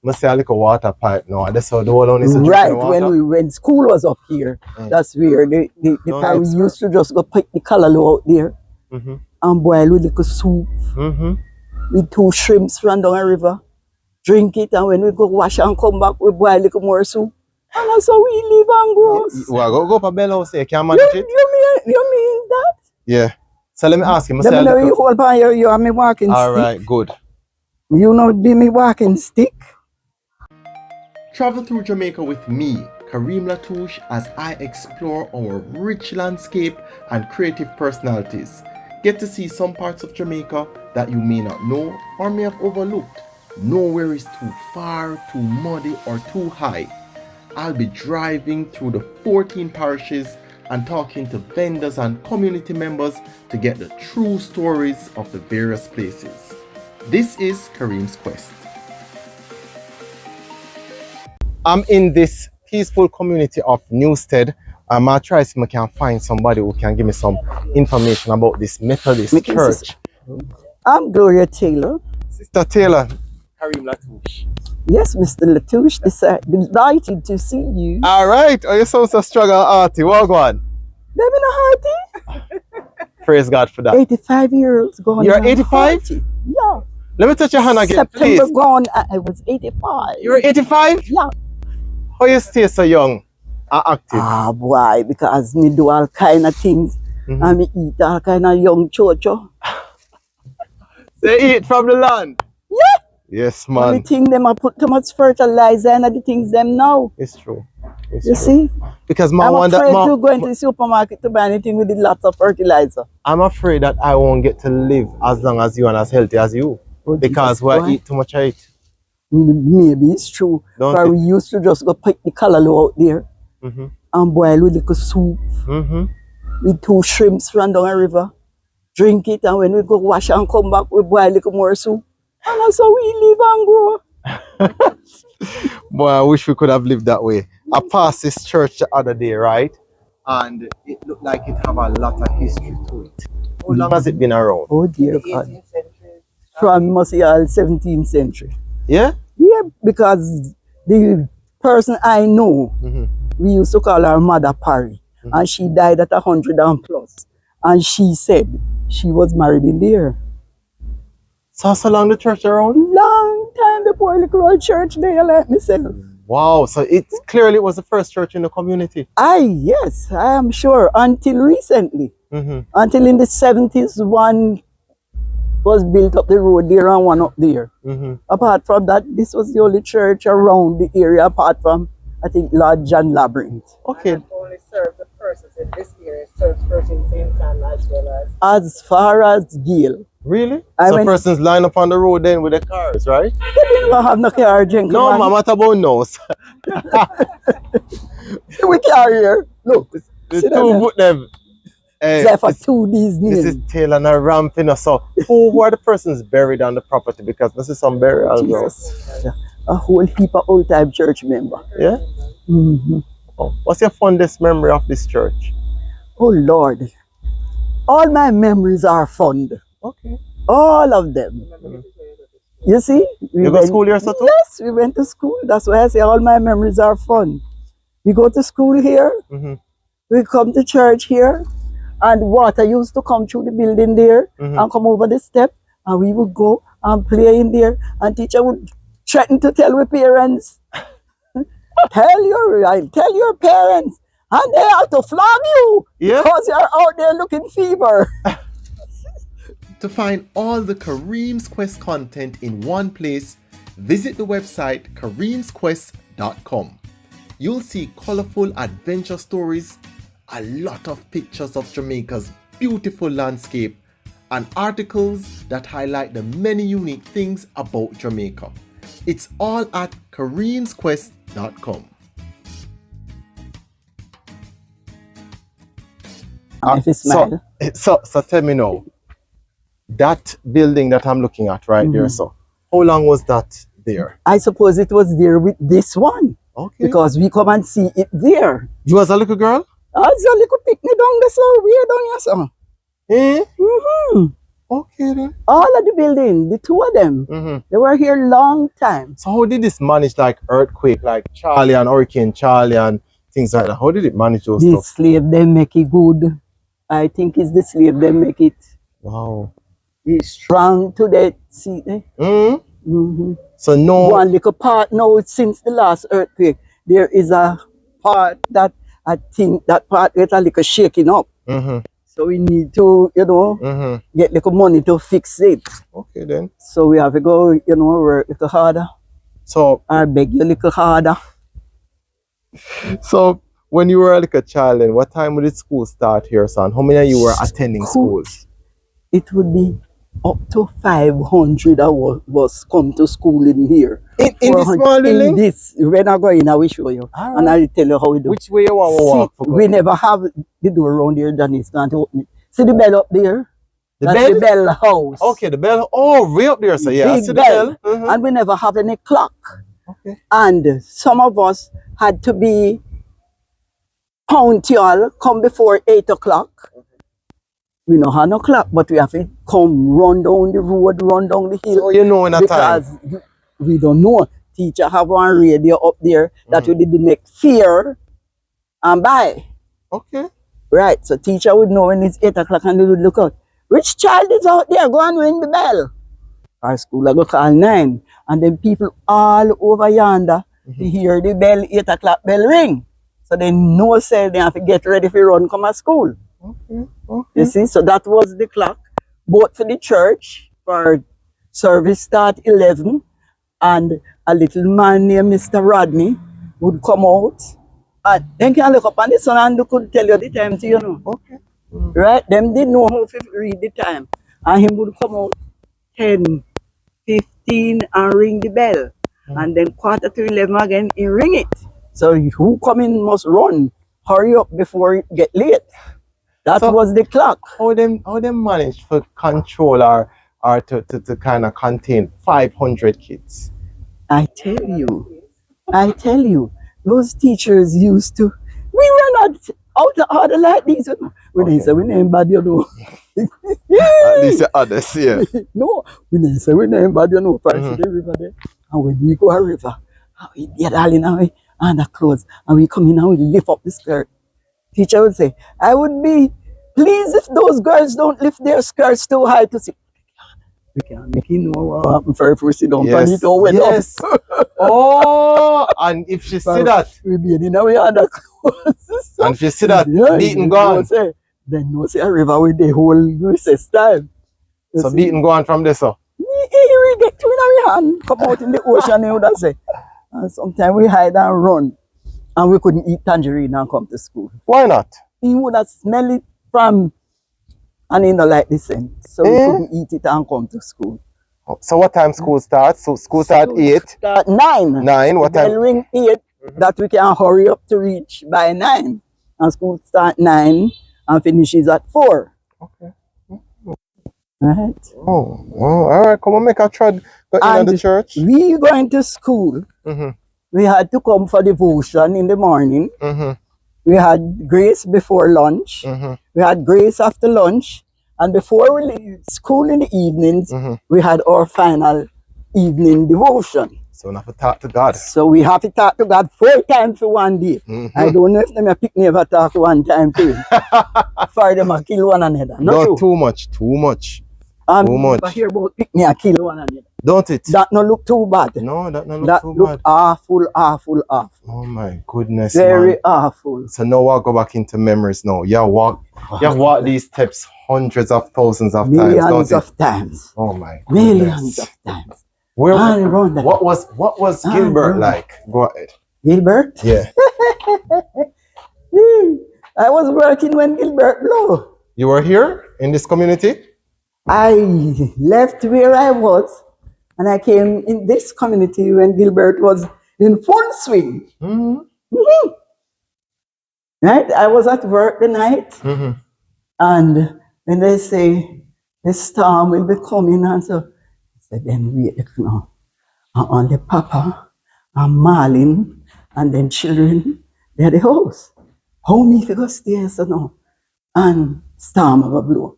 I see a little water pipe now. That's how the whole one is drinking Right, water. when school was up here, that's where the we used to just go pick the callaloo out there and boil with little soup with 2 shrimps from down a river, drink it, and when we go wash and come back, we boil a little more soup. And that's how we live and grow. Well, go up a bell house here, can manage it? You mean that? Yeah. So let me ask you. Let me know you hold by you have me walking stick. Alright, good. You know be me walking stick. Travel through Jamaica with me, Kareem Latouche, as I explore our rich landscape and creative personalities. Get to see some parts of Jamaica that you may not know or may have overlooked. Nowhere is too far, too muddy, or too high. I'll be driving through the 14 parishes and talking to vendors and community members to get the true stories of the various places. This is Kareem's Quest. I'm in this peaceful community of Newstead. I'll try to see if I can find somebody who can give me some information about this Methodist church. I'm Gloria Taylor. Sister Taylor. Kareem Latouche. Yes, Mr. Latouche, delighted to see you. Alright, oh, you sound so strong and hearty. What go on? They've been a hearty. Praise God for that. 85 years gone. You're 85? Yeah. Let me touch your hand again, September please. gone, I was 85. You're 85? Yeah. How you stay so young and active? Ah, boy, because me do all kind of things. And me eat all kind of young chocho. They eat from the land? Yeah. Yes, man. The thing them I put too much fertilizer and the things them now. It's true. You see? Because I'm afraid to go into the supermarket to buy anything with lots of fertilizer. I'm afraid that I won't get to live as long as you and as healthy as you. Because we eat too much of it. Maybe it's true. But we used to just go pick the callaloo out there and boil with little soup with 2 shrimps from down a river, drink it, and when we go wash and come back, we boil a little more soup. And that's how we live and grow. Boy, I wish we could have lived that way. I passed this church the other day, right? And it looked like it have a lot of history to it. How long has it been around? Oh dear God. From must be all 17th century. Yeah? Yeah, because the person I know, we used to call her Mother Parry, and she died at 100 and plus. And she said she was married in there. So long the church around? Long time before the old church there, like myself. Wow, so it clearly was the first church in the community. Yes, I am sure. Until recently. Until in the 70s, one was built up the road there and one up there. Apart from that, this was the only church around the area, apart from, I think, Lord John Labyrinth. Okay. And only serve the persons in this area, serves persons in St. John as well as far as Gale. Really? So persons line up on the road then with the cars, right? They didn't have no car, gentlemen. No, man, what about nose? We carry here. Look. The 2 foot them. Except for 2 these names. This is Taylor and a ramp, you know. So who are the persons buried on the property? Because this is some burial ground. A whole heap of old time church member. Yeah? Oh, what's your fondest memory of this church? Oh Lord. All my memories are fond. Okay. All of them. You see? You go to school here, so too? Yes, we went to school. That's why I say all my memories are fun. We go to school here. We come to church here. And water used to come through the building there and come over the step. And we would go and play in there. And teacher would threaten to tell our parents. Tell your parents. And they have to flog you. Yeah. Because you're out there looking fever. To find all the Kareem's Quest content in one place, visit the website kareemsquest.com. You'll see colorful adventure stories, a lot of pictures of Jamaica's beautiful landscape, and articles that highlight the many unique things about Jamaica. It's all at kareemsquest.com. So tell me now, that building that I'm looking at right there, so how long was that there? I suppose it was there with this one. Okay. Because we come and see it there. You was a little girl? I was a little picnic down there, so we're down here, so. Okay then. All of the building, the two of them, they were here long time. So how did this manage like earthquake, like Charlie and Hurricane Charlie and things like that? How did it manage those The stuff? slave, they make it good. I think it's the slave, they make it. Wow. It's strong to that. See, eh? So no. One little part now, since the last earthquake, there is a part that I think that part gets a little shaking up. So we need to, get little money to fix it. Okay then. So we have to go, work a little harder. So I beg you a little harder. So when you were like a child, then what time would the school start here, son? How many of you were attending schools? It would be up to 500 of us come to school in here. In this small building? In this, when I go in, I will show you. Right. And I will tell you how we do. Which way you want to walk? We never have the door around here that is not open. See the bell up there? That's the bell house. Okay, the bell. Oh, way up there, so yeah. Big I see bell. the bell. And we never have any clock. Okay. And some of us had to be punctual, come before 8 o'clock. We don't have no clock, but we have to come run down the road, run down the hill. So you know in a time. Because we don't know. Teacher have one radio up there that we didn't make fear and buy. Okay. Right, so teacher would know when it's 8 o'clock and they would look out. Which child is out there? Go and ring the bell. Our school I go call 9. And then people all over yonder to hear the bell, 8 o'clock bell ring. So they know say they have to get ready for run come at school. Okay. You see, so that was the clock. Both for the church, for service start 11, and a little man named Mr. Rodney would come out. And then can look up on the sun and could tell you the time to Okay. Right? Them didn't know how to read the time. And he would come out 10, 15 and ring the bell. And then 11:15 again, he ring it. So who come in must run. Hurry up before it get late. That was the clock. How them managed to control or to kind of contain 500 kids? I tell you, those teachers used to, we were not out of order like these. We didn't say we name bad, At least the others, yeah. No, we didn't say we name bad, price of the river there. And when we go a river, we get all in our underclothes, and we come in and we lift up the skirt. Teacher would say, I would be pleased if those girls don't lift their skirts too high to see. We can't make him know what happened for if we sit down and it all went up. Oh, and if she see that, we be in our underclothes. and if you see that, beaten gone. Then no say a river with the whole recess time. So beaten gone from this, so. We get to in our hand, come out in the ocean, you would say. And sometimes we hide and run. And we couldn't eat tangerine and come to school. Why not? He would have smelled it from, and he don't like the scent. So we couldn't eat it and come to school. So what time school starts? So school starts 8? Start 9. 9, what time? Bell ring 8, that we can hurry up to reach by 9. And school start 9 and finishes at 4. Okay. Right? Oh, all right. Come on, make a try. Go in the church. We going to school. We had to come for devotion in the morning. We had grace before lunch. We had grace after lunch. And before we leave school in the evenings, we had our final evening devotion. So we have to talk to God. So we have to talk to God 4 times for one day. I don't know if them a pick never talk 1 time too. For them a kill one another. Not too much. Too much. I hear about pick me a kill one another. Don't it? That no look too bad. No, that no look too bad. Awful. Oh my goodness, very man. awful. So now I'll go back into memories now. You walk these steps hundreds of thousands of times, millions of times. Oh my goodness. Millions of times. What was Gilbert like? Go ahead. Gilbert? Yeah. I was working when Gilbert blew. You were here in this community? I left where I was and I came in this community when Gilbert was in full swing. Right? I was at work the night and when they say the storm will be coming, and so I said, then wait now. And only Papa and Marlin and then children, they're the house. How me if you go stairs now? And storm will blow.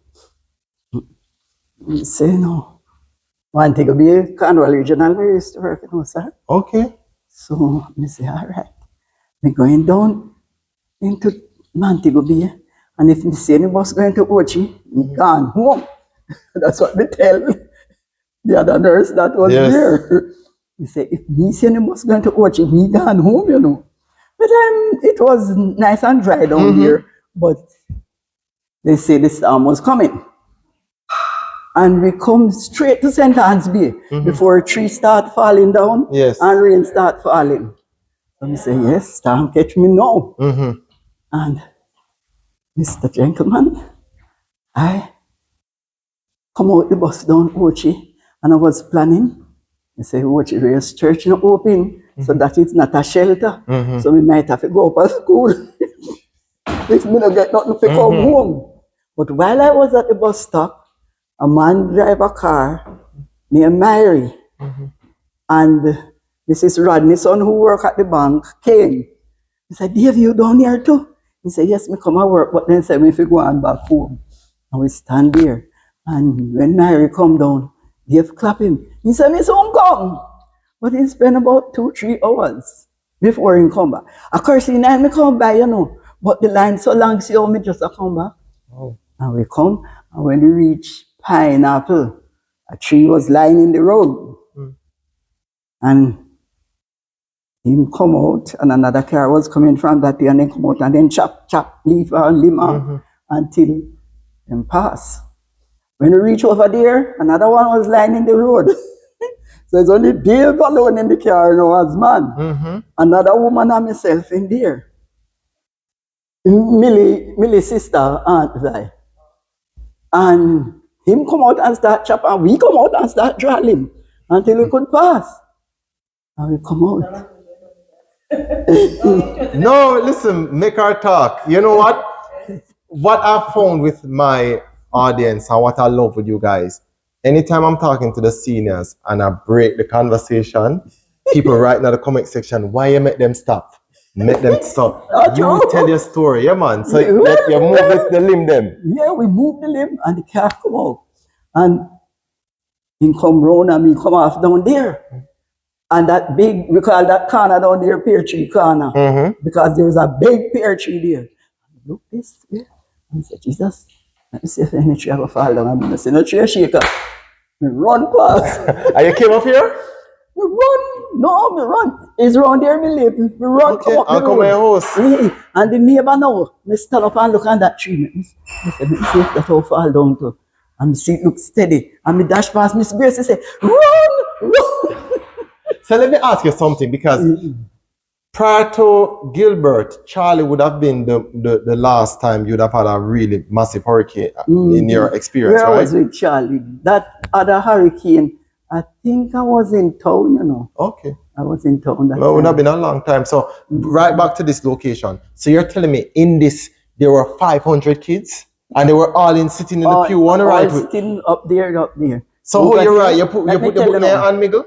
He say, no. One thing will be Cornwall Regional where I used to work, you know, sir. Okay. So I say, all right. Me going down into Montego Bay. And if me see any bus going to Ochi, me gone home. That's what they tell the other nurse that was Yes. there. He said, if me see any bus going to Ochi, me gone home, you know. But it was nice and dry down there. But they say the storm was coming. And we come straight to St. Anne's Bay before trees start falling down Yes. and rain start falling. So we say, yes, storm catch me now. And Mr. Gentleman, I come out the bus down Ochi and I was planning. I say, Ochi Race Church not open, so that it's not a shelter. So we might have to go up to school if we don't get nothing to come home. But while I was at the bus stop, a man drive a car named Mary. And Mrs. Rodney's son who work at the bank came. He said, Dave, you down here too? He said, yes, me come and work, but then said, if we go on back home. And we stand there. And when Mary come down, Dave clap him. He said, Miss Home come. But he spent about 2-3 hours before he come back. Of course, he night me come by, you know. But the line so long, see how me just come back. Oh. And we come, and when we reach Pineapple, a tree was lying in the road. And him come out, and another car was coming from that way, and then come out, and then chop, leaf and limb off until him pass. When we reach over there, another one was lying in the road. So it's only Dave alone in the car now as man. Another woman and myself in there. Millie's sister, Aunt Vi. And him come out and start chop, and we come out and start drawing until we could pass. And we come out. No, listen, make her talk. You know what? What I found with my audience and what I love with you guys, anytime I'm talking to the seniors and I break the conversation, people write in the comment section, why you make them stop? Make them stop. You tell your story, yeah man. So you move with the limb them. Yeah, we move the limb and the car come out. And he come round and me come off down there. And that big, we call that corner down there, pear tree corner. Because there's a big pear tree there. Look this, yeah. And I said, Jesus, let me see if any tree ever fall down. I'm say, no tree shaker. Me run past. And you came up here? Me run. No, me run. It's around there me live. Me run, okay, come up I'll the come road. my house. Yeah. And the neighbor now, me stand up and look at that tree. I said, me see if that all fall down to. And me see it look steady. And me dash past Miss Grace and say, run. So let me ask you something, because prior to Gilbert, Charlie would have been the last time you'd have had a really massive hurricane in your experience, Where right? I was with Charlie. That other hurricane, I think I was in town, you know. Okay. I was in town that Well, it would have been a long time. So right back to this location. So you're telling me in this, there were 500 kids and they were all sitting in the pew on the right? Sitting up there. So how you right? You put the book in your hand, Miguel?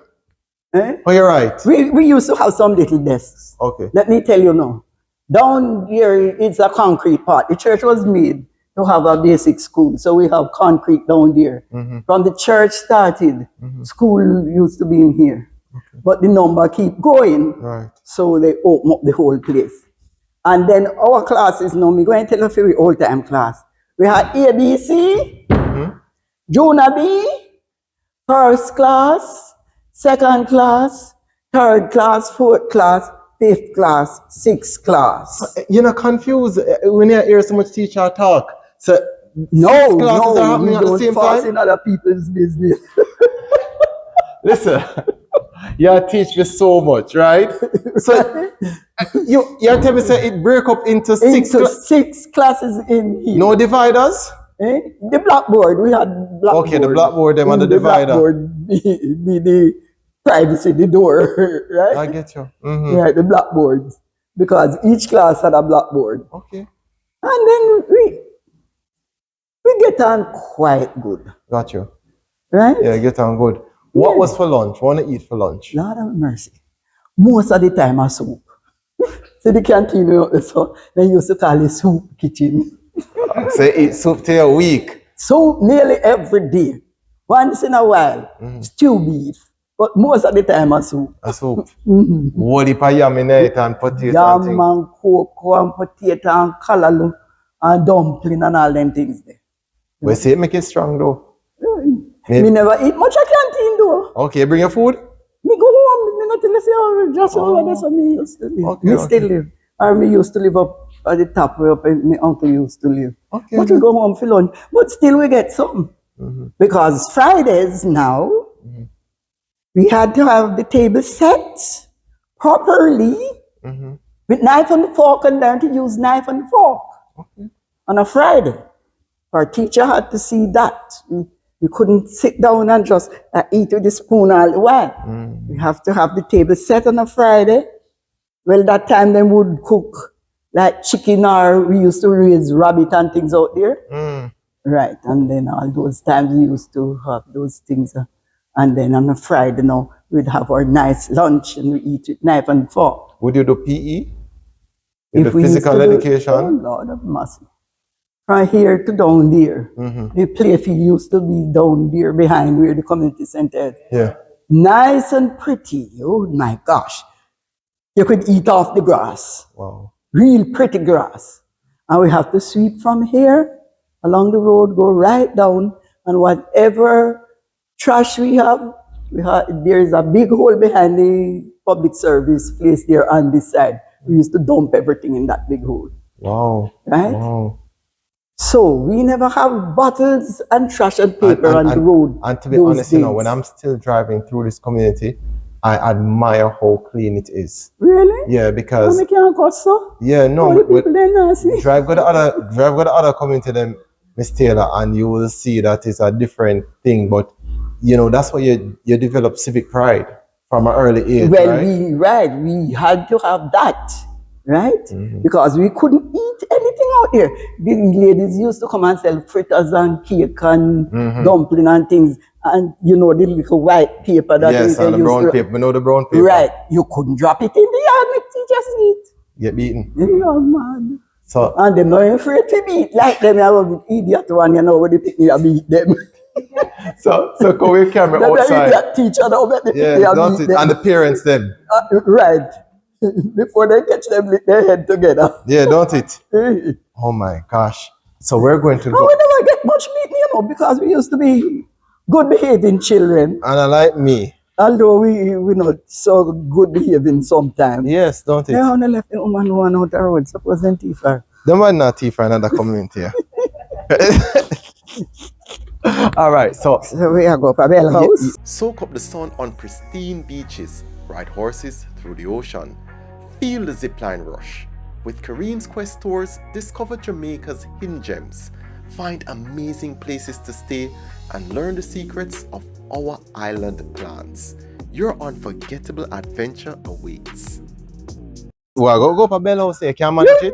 Eh? Oh, you're right. We used to have some little desks. Okay. Let me tell you now. Down here, it's a concrete part. The church was made to have a basic school. So we have concrete down there. From the church started, school used to be in here. Okay. But the number keep going. Right. So they open up the whole place. And then our classes now, me going to tell you for old time class. We had ABC, Junior B, first class, second class, third class, fourth class, fifth class, sixth class. You're not confused when you hear so much teacher talk. So no, classes are happening at the same time? in other people's business. Listen, you teach me so much, right? So you tell me say it break up into six classes in here. No dividers? Eh? The blackboard, we had blackboard. Okay, the blackboard, them and the divider. Blackboard be the privacy, the door, right? I get you. Yeah, the blackboards. Because each class had a blackboard. Okay. And then we get on quite good. Got you. Right? Yeah, get on good. What was for lunch? What want to eat for lunch? Lord have mercy. Most of the time a soup. So the canteen, so they used to call it soup kitchen. So eat soup till a week. Soup nearly every day. Once in a while, stew beef. But most of the time, a soup. A soup. What if I yam in it and potato and Yam things? and cocoa and potato and kalalu and dumpling and all them things there. We say make it strong though. Me never eat much at canteen though. Okay, bring your food. Me go home, me not tell you say, oh, just over there, so me used to live. Okay, me okay. still live. Or me used to live up at the top where up my uncle used to live. Okay, But we go home for lunch. But still we get some. Because Fridays now, we had to have the table set properly with knife and fork and learn to use knife and fork on a Friday. Our teacher had to see that. We couldn't sit down and just eat with the spoon all the while. We have to have the table set on a Friday. Well, that time they would cook like chicken, or we used to raise rabbit and things out there. Right, and then all those times we used to have those things. And then on a Friday now, we'd have our nice lunch and we eat with knife and fork. Would you do PE? With If the we used physical to do- education? Oh, Lord of mercy. From here to down there. The playfield used to be down there behind where the community center is. Yeah. Nice and pretty. Oh my gosh. You could eat off the grass. Wow. Real pretty grass. And we have to sweep from here along the road, go right down, and whatever trash we have, there is a big hole behind the public service place there on this side. We used to dump everything in that big hole. Wow. Right? Wow. So we never have bottles and trash and paper on the road. And to be those honest, you know, days. when I'm still driving through this community, I admire how clean it is. Really? Yeah, How because me can't cut so? yeah, All no, the people they not see. drive go to the other community then, Miss Taylor, and you will see that it's a different thing. But you know, that's why you develop civic pride from an early age, Well, right? we had to have that, right? Because we couldn't eat anything out there. The ladies used to come and sell fritters and cake and dumpling and things, and you know the little white paper that Yes, they and the used brown to, paper. We know the brown paper. right? You couldn't drop it in the yard, make teachers eat. Get beaten. Yeah, man. So And they're not afraid to beat like them. I was an idiot one, you know, when they pick me and beat them. so come with camera They're the outside. idiot teacher now, when they pick Yeah, me and that's beat it. them. And the parents them. Right. Before they catch them, lick their head together. Yeah, don't it? And Oh my gosh. So we're going to we go. never get much beaten, you know, because we used to be good behaving children. And like me. Although we're not so good behaving sometimes. Yes, don't it? They only left the woman one out the road, supposing Tifa. The man not tea for another community. All right, so So we are go for Bell House. Soak up the sun on pristine beaches, ride horses through the ocean, feel the zipline rush. With Kareems Quest Tours, discover Jamaica's hidden gems, find amazing places to stay, and learn the secrets of our island plans. Your unforgettable adventure awaits. well, go for Bell House. You can manage it.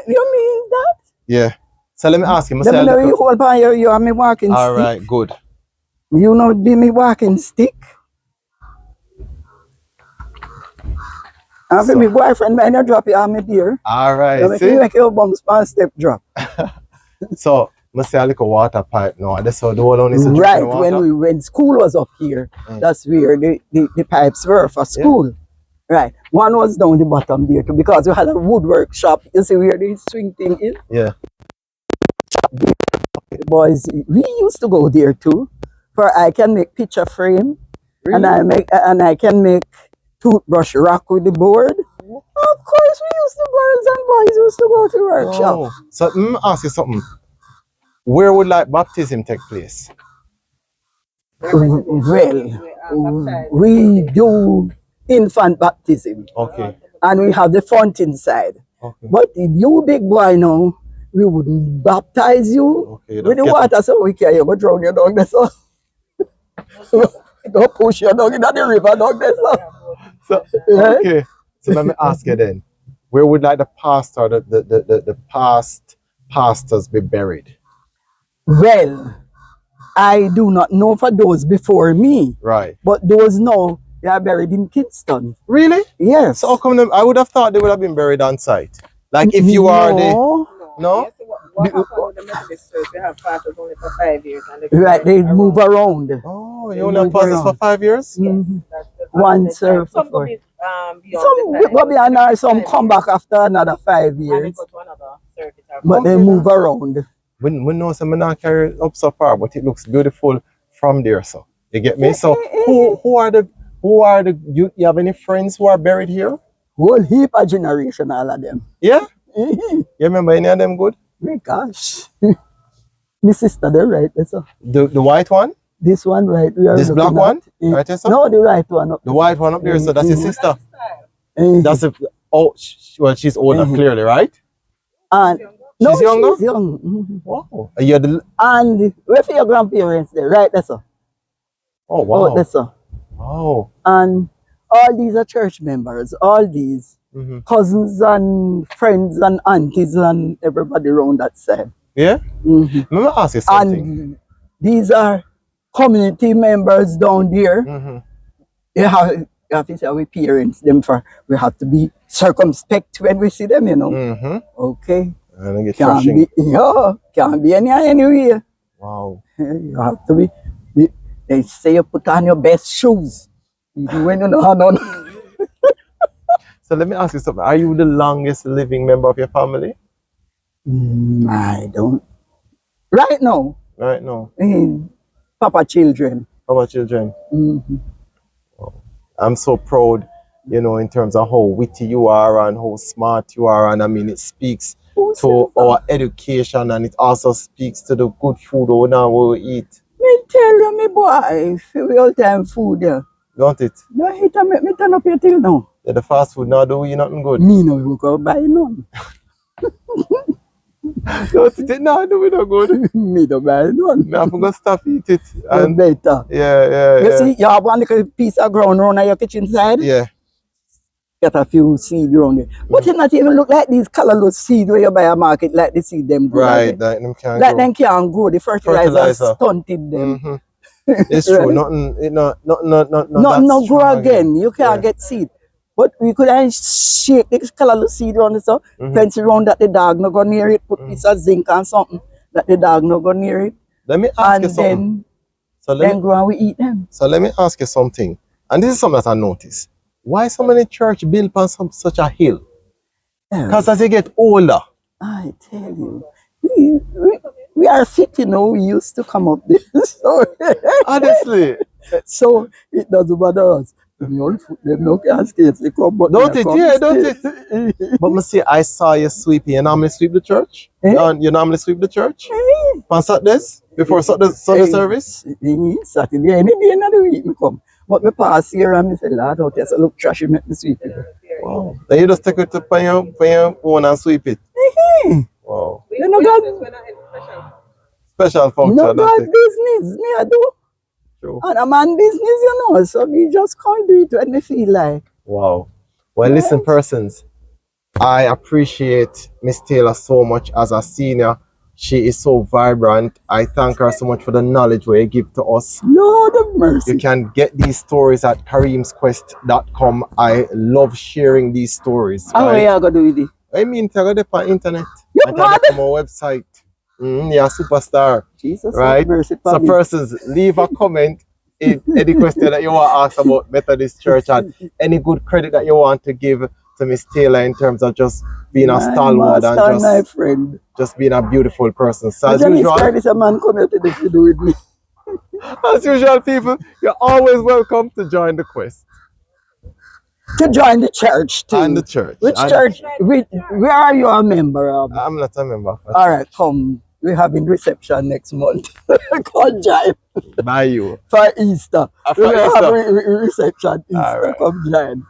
You mean that? Yeah. So let me ask you. Let me know you hold by you are me walking All stick. right, good. You know be me walking stick. And for me boyfriend might not drop you on me dear. All So right. make See? you make your bumps pan step drop. So must say a little water pipe now. That's how the whole one is to drink Right, the water. when school was up here, that's where the pipes were for school. Right. One was down the bottom there too, because we had a woodwork shop. You see where the swing thing is? Yeah. The boys, we used to go there too. For I can make picture frame, and I can make toothbrush rack with the board. Of course, we used to, girls and boys used to go to workshop. Oh. So let me ask you something. Where would like baptism take place? Well, we do infant baptism, Okay. and we have the fountain side. Okay. But if you big boy now, we wouldn't baptize you Okay, with the that's water, so we can you go drown you down there, so. Go push you down in the river down there, so. So, Right? okay. So let me ask you then. Where would like the pastor, the past pastors be buried? Well, I do not know for those before me, Right. but those now, they are buried in Kingston. Really? Yes. So how come them, I would have thought they would have been buried on site. Like if you are the No. no? What happened with the the Methodist Church, we have pastors only for 5 years. And Right, they move around. Oh, They you only have move pastors for around. 5 years? Mhm. That's the One the serve time. for Some go 4. beyond Some the time. go beyond or some 5 come years, back after another 5 and they years. go to another service or But they Okay, move then. around. We know some not carry it up so far, but it looks beautiful from there. So you get me. So who are the you have any friends who are buried here? Whole heap of generation, all of them. Yeah, you remember any of them good? My gosh. My sister, they're right. That's all. The white one, This one, right? We are this black looking one, at. right? Yes, sir? No, the right one. Up The white one up there. So that's your sister. Mhm. That's a oh well she's older Mhm. clearly, right? And no, She's younger? she's young. Mhm. Wow. You're the And where for your grandparents there? Right, that's all. oh Oh, wow. that's all. Oh. And all these are church members. All these Mm-hmm. cousins and friends and aunties and everybody around that side. Yeah. Mhm. Let me ask you something. And these are community members down there. Mm-hmm. You have to say our parents, them for we have to be circumspect when we see them, you know. Mm-hmm. Okay. And I get Can't thrashing. can't be anywhere. Wow. You have to be they say you put on your best shoes. Even when you know how none. So let me ask you something. Are you the longest living member of your family? I don't. Right now, Right now. Papa children. How about children? Mhm. I'm so proud, in terms of how witty you are and how smart you are. And I mean, it speaks Who to says that? our education and it also speaks to the good food we now will eat. Me tell you, me boy, for all time food, yeah. Don't it? No hit and make me turn up here till now. Yeah, the fast food now do you nothing good. Me no you go buy none. Don't it now do we no good. Me don't buy none. Me have to go stop eat it. You And better. yeah. You see, you have one little piece of ground around your kitchen side. Yeah. Get a few seed around it. But it not even look like these colorless seed where you buy a market like the seed them good. Right, that them can't Like grow. them can't grow. The fertilizer Fertilizer. stunted them. Mm-hmm. It's true. Right? Nothing. Not Nothing no that grow strong again. You can't Yeah. get seed. But we could shake the colorless seed around it so Mhm. fence around that the dog no go near it, put Mhm. piece of zinc and something that the dog no go near it. Let me ask you And something. then So let me grow and we eat them. So let me ask you something, and this is something that I noticed. Why so many church built on such a hill? Because as you get older, I tell you, we are city now. We used to come up this. So, honestly, so it doesn't bother us. Them young foot, them no can skate. They come, but don't they it? come Yeah, don't skate. it? But me see, I saw you sweeping. You normally sweep the church? You normally sweep the church? On Saturdays? Before Sunday service? Saturday, any day in the week, me come. But me pass here and me say, Lord, out there, so look trashy, make me sweep it. Wow. Then you just take it to your own and sweep it. Wow. You know God, Special function. no that's God it. business, me I do. True. And a man business, you know, so me just can't do it when me feel like. Wow. Well, listen, persons, I appreciate Miss Taylor so much as a senior. She is so vibrant. I thank her so much for the knowledge where you give to us. Lord of mercy. You can get these stories at kareemsquest.com. I love sharing these stories. How are Right? you going to do with it? I mean, take it on internet. You I mad? take it from our website. Yeah, superstar. Jesus, Right? have mercy, So, Pabby. persons, leave a comment in any question that you want to ask about Methodist Church and any good credit that you want to give to Miss Taylor in terms of just being a My stalwart master and and my friend. just being a beautiful person. So, But as Johnny usual, Spirit is a man come here to do with me. as usual, people, you're always welcome to join the quest To join the church too. and the church. Which And church? Where are you a member of? I'm not a member. All right, come. We're having reception next month. Come join By you. for Easter. For We're Easter. having reception Easter. All right. Come join.